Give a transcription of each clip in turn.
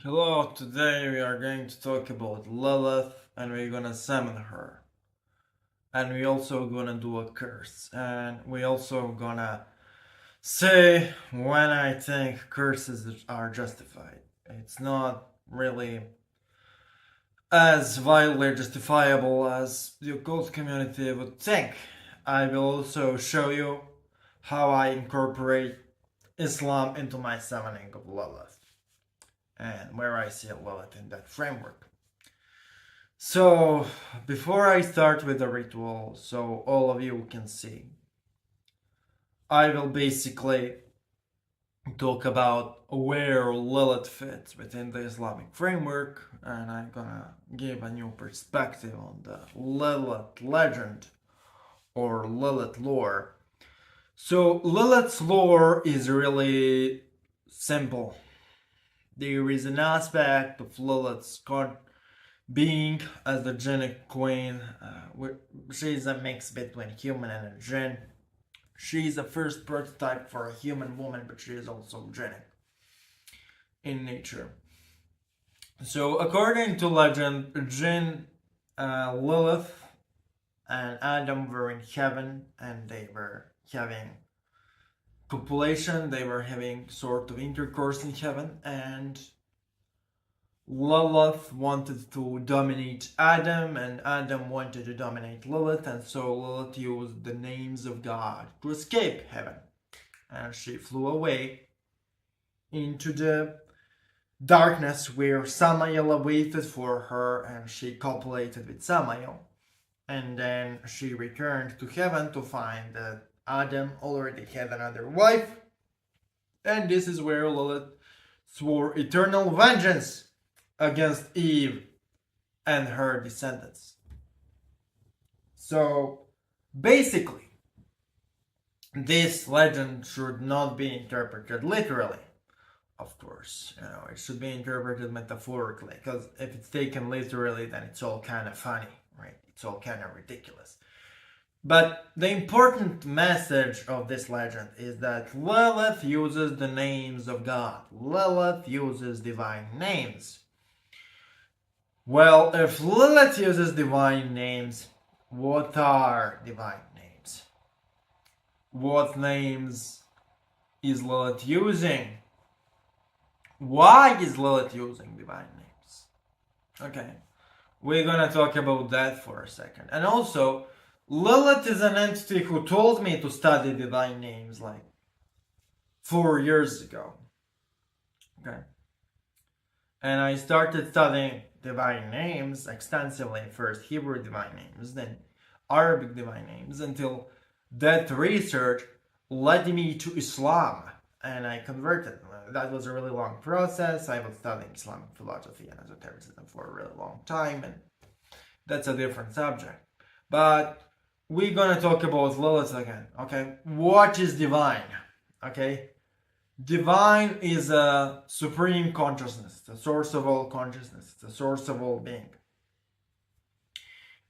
Hello, today we are going to talk about Lilith and we're gonna summon her. And we also gonna do a curse. And we also gonna say when I think curses are justified. It's not really as widely justifiable as the occult community would think. I will also show you how I incorporate Islam into my summoning of Lilith and where I see Lilith in that framework. So, before I start with the ritual, so all of you can see, I will basically talk about where Lilith fits within the Islamic framework, and I'm gonna give a new perspective on the Lilith legend or Lilith lore. So, Lilith's lore is really simple. There is an aspect of Lilith's being as the Jinnic queen. She's a mix between human and a Jinn. She's the first prototype for a human woman, but she is also Jinnic in nature. So, according to legend, Jinn, Lilith, and Adam were in heaven, and they were having copulation. They were having sort of intercourse in heaven, and Lilith wanted to dominate Adam, and Adam wanted to dominate Lilith, and so Lilith used the names of God to escape heaven. And she flew away into the darkness where Samael awaited for her, and she copulated with Samael. And then she returned to heaven to find that Adam already had another wife. And this is where Lilith swore eternal vengeance against Eve and her descendants. So basically, this legend should not be interpreted literally. Of course, it should be interpreted metaphorically, because if it's taken literally, then it's all kind of funny, right? It's all kind of ridiculous. But the important message of this legend is that Lilith uses the names of God. Lilith uses divine names. Well, if Lilith uses divine names, what are divine names? What names is Lilith using? Why is Lilith using divine names? Okay, we're gonna talk about that for a second. And also, Lilith is an entity who told me to study divine names like 4 years ago. Okay. And I started studying divine names extensively, first Hebrew divine names, then Arabic divine names, until that research led me to Islam, and I converted. That was a really long process. I was studying Islamic philosophy and esotericism for a really long time, and that's a different subject. But we're gonna talk about Lilith again, okay? What is divine, okay? Divine is a supreme consciousness, the source of all consciousness, the source of all being.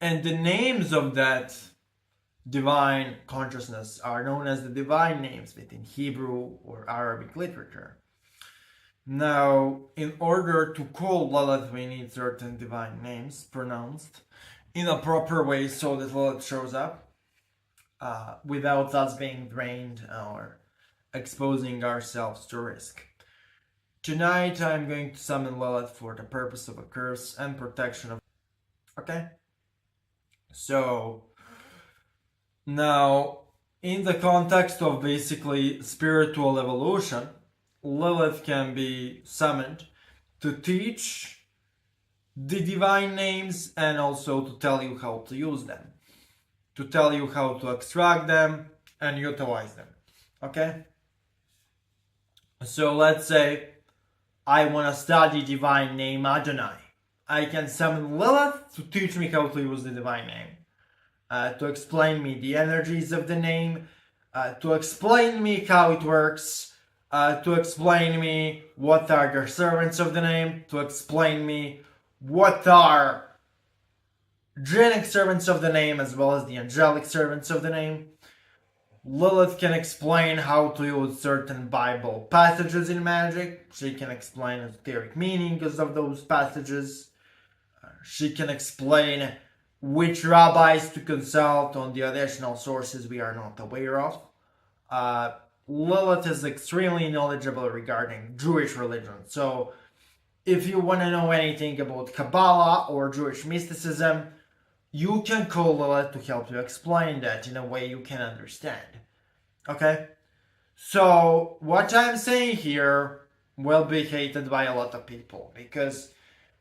And the names of that divine consciousness are known as the divine names within Hebrew or Arabic literature. Now, in order to call Lilith, we need certain divine names pronounced in a proper way so that Lilith shows up without us being drained or exposing ourselves to risk. Tonight I'm going to summon Lilith for the purpose of a curse and protection of... Okay? So, now, in the context of basically spiritual evolution, Lilith can be summoned to teach the divine names and also to tell you how to use them, to tell you how to extract them and utilize them. Okay? So let's say I want to study divine name Adonai. I can summon Lilith to teach me how to use the divine name, to explain me the energies of the name, to explain me how it works, to explain me what are the servants of the name, to explain me what are Jinnic servants of the name as well as the angelic servants of the name. Lilith can explain how to use certain Bible passages in magic. She can explain esoteric meanings of those passages. She can explain which rabbis to consult on the additional sources we are not aware of. Lilith is extremely knowledgeable regarding Jewish religion. So if you want to know anything about Kabbalah or Jewish mysticism, you can call Lilith to help you explain that in a way you can understand. Okay? So what I'm saying here will be hated by a lot of people, because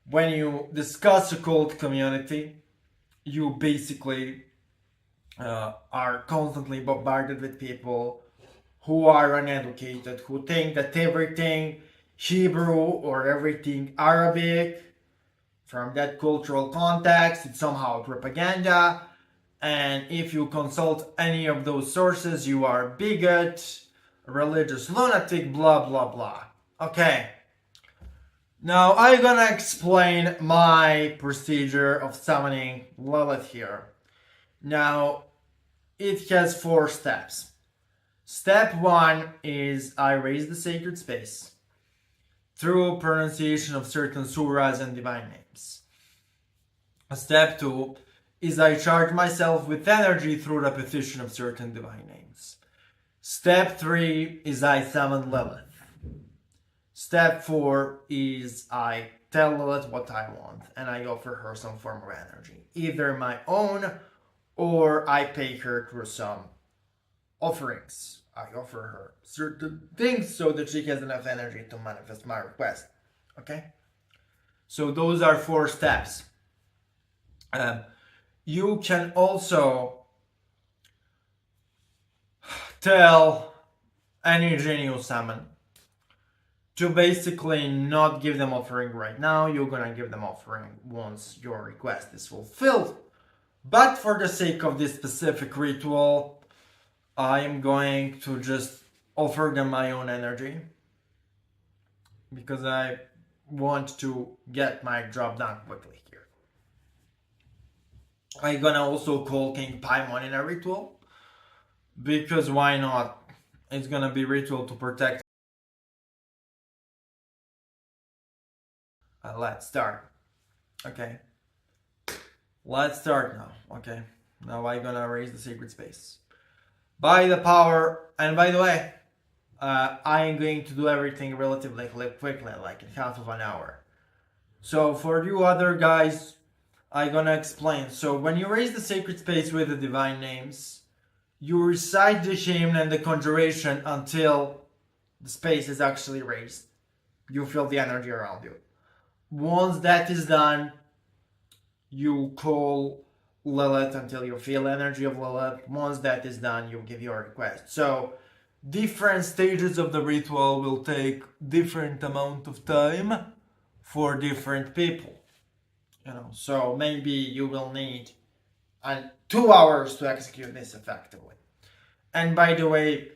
when you discuss occult community, you basically are constantly bombarded with people who are uneducated, who think that everything Hebrew or everything Arabic from that cultural context it's somehow propaganda, and if you consult any of those sources you are a bigot, religious lunatic, blah blah blah. Okay, now I'm gonna explain my procedure of summoning Lilith here. Now it has 4 steps. Step 1 is I raise the sacred space through pronunciation of certain surahs and divine names. Step 2 is I charge myself with energy through repetition of certain divine names. Step 3 is I summon Lilith. Step 4 is I tell Lilith what I want and I offer her some form of energy, either my own or I pay her through some offerings. I offer her certain things so that she has enough energy to manifest my request. Okay? So those are 4 steps. You can also tell any genie you summon to basically not give them offering right now. You're gonna give them offering once your request is fulfilled. But for the sake of this specific ritual, I am going to just offer them my own energy because I want to get my job done quickly here. I'm gonna also call King Paimon in a ritual because why not? It's gonna be ritual to protect. Let's start. Okay. Let's start now. Okay. Now I'm gonna raise the sacred space. By the power, and by the way, I am going to do everything relatively quickly, like in half of an hour. So for you other guys, I'm gonna explain. So when you raise the sacred space with the divine names, you recite the hymn and the conjuration until the space is actually raised. You feel the energy around you. Once that is done, you call Lilith until you feel energy of Lilith. Once that is done, you give your request. So different stages of the ritual will take different amount of time for different people. So maybe you will need 2 hours to execute this effectively. And by the way,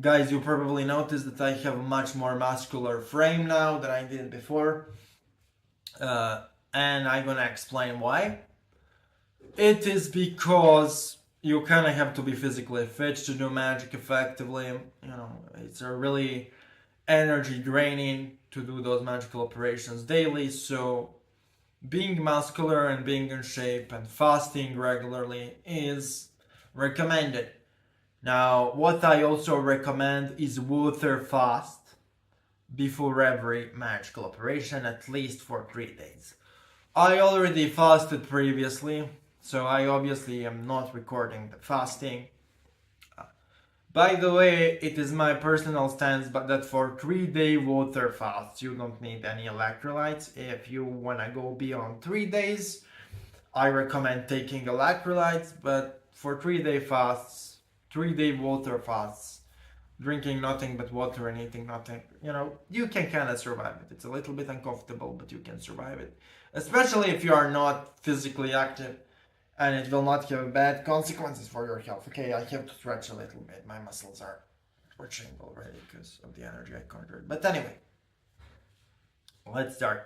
guys, you probably noticed that I have a much more muscular frame now than I did before. And I'm gonna explain why. It is because you kind of have to be physically fit to do magic effectively. It's a really energy draining to do those magical operations daily. So being muscular and being in shape and fasting regularly is recommended. Now, what I also recommend is water fast before every magical operation, at least for 3 days. I already fasted previously, so I obviously am not recording the fasting. By the way, it is my personal stance, but that for 3-day water fasts, you don't need any electrolytes. If you want to go beyond 3 days, I recommend taking electrolytes, but for 3-day fasts, 3-day water fasts, drinking nothing but water and eating nothing, you can kind of survive it. It's a little bit uncomfortable, but you can survive it. Especially if you are not physically active, and it will not have bad consequences for your health. Okay, I have to stretch a little bit. My muscles are twitching already because of the energy I conjured. But anyway, let's start.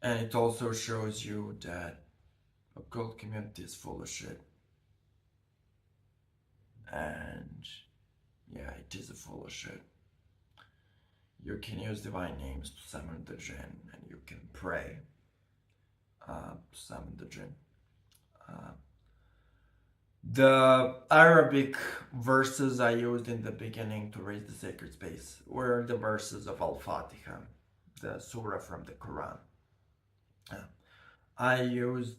And it also shows you that occult community is full of shit. And yeah, it is full of shit. You can use divine names to summon the jinn, and you can pray to summon the jinn. The Arabic verses I used in the beginning to raise the sacred space were the verses of Al-Fatiha, the surah from the Quran. I used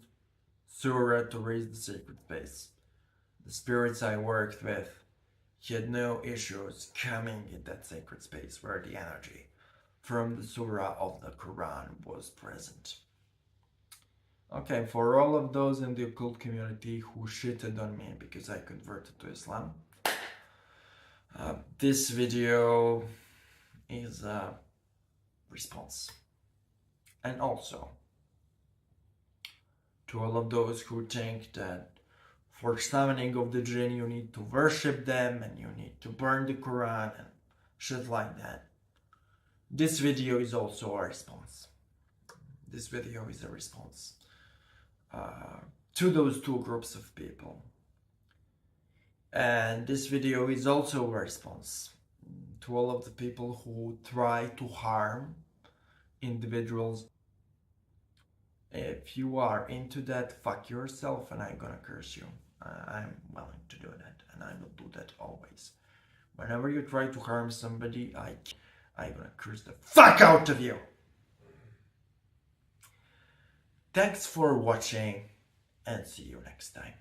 surah to raise the sacred space. The spirits I worked with had no issues coming in that sacred space where the energy from the surah of the Quran was present. Okay, for all of those in the occult community who shitted on me because I converted to Islam, this video is a response. And also, to all of those who think that for summoning of the jinn you need to worship them and you need to burn the Quran and shit like that, this video is also a response. This video is a response to those two groups of people. And this video is also a response to all of the people who try to harm individuals. If you are into that, fuck yourself, and I'm gonna curse you. I'm willing to do that, and I will do that always. Whenever you try to harm somebody, I'm gonna curse the fuck out of you. Thanks for watching, and see you next time.